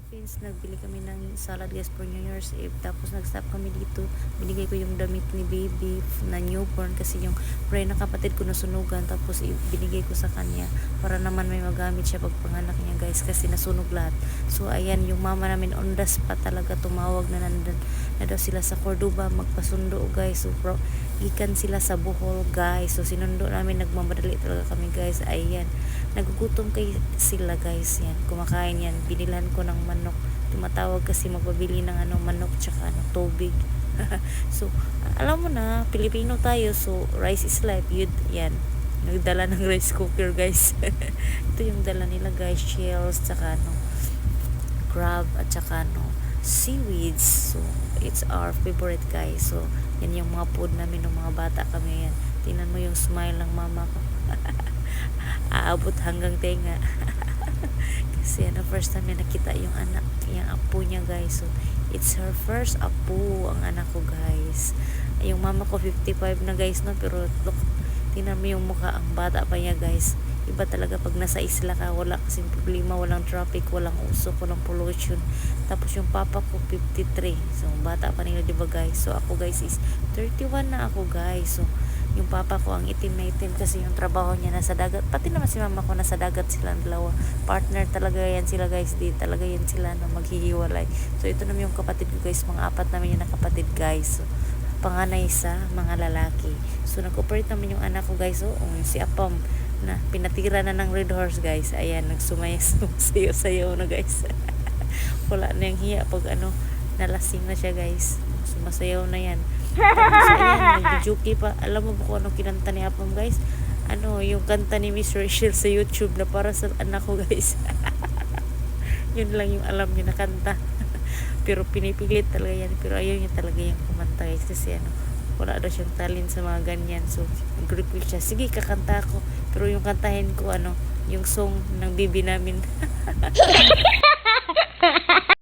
Philippines, nagbili kami ng salad guys for New Year's Eve. Tapos nag-stop kami dito. Binigay ko yung damit ni baby na newborn kasi yung pre na kapatid ko nasunugan. Tapos binigay ko sa kanya para naman may magamit siya pag panganak niya guys kasi nasunog lahat. So ayan, yung mama namin on the spot talaga tumawag na nandun na daw sila sa Cordoba magpasundo guys. So ikan sila sa Bohol guys. So sinundo namin, nagmamadali talaga kami guys. Ayan, nagugutom kay sila guys. Yan, kumakain yan. Binilan ko ng manok. Tumatawag kasi magpabili ng manok tsaka tubig. So alam mo na, Pilipino tayo, so rice is life. Yan, nagdala ng rice cooker guys. Ito yung dala nila guys, shells tsaka crab at tsaka seaweeds. So it's our favorite guys. So yan yung mga food namin ng mga bata kami. Yan, tingnan mo yung smile ng mama ko. Aabot hanggang tenga. Kasi first time na nakita yung anak, yung apo niya guys. So it's her first apo, ang anak ko guys. Yung mama ko 55 na guys, no, pero look, tingnan mo yung mukha, ang bata pa niya guys. Iba talaga pag nasa isla ka, wala kasing problema, walang traffic, walang usok, walang pollution. Tapos yung papa ko 53, so bata pa nila, diba guys? So ako guys is 31 na ako guys. So yung papa ko ang itim na itim kasi yung trabaho niya nasa dagat, pati naman si mama ko nasa dagat, silang dalawa partner talaga yan sila guys, di talaga yan sila na maghihiwalay. So ito naman yung kapatid ko guys, mga apat namin yung nakapatid guys. So panganay sa mga lalaki. So nag-operate naman yung anak ko guys. So si Apam na pinatira na ng Red Horse guys. Ayan, nagsumayaw-sayaw na guys. Wala na yung hiya pag nalasing na siya guys. Sumasayaw na yan. Tapos ayan, nag-juki pa. Alam mo ba kung ano kinanta ni Apam guys? Yung kanta ni Miss Rachel sa YouTube na para sa anak ko guys. Yun lang yung alam niya na kanta. Pero pinipilit talaga yan. Pero ayaw niya talaga yung kumanta guys. Kasi wala daw siyang talent sa mga ganyan. So nag-request siya, sige kakanta ako. Pero yung kantahin ko yung song ng bibi namin.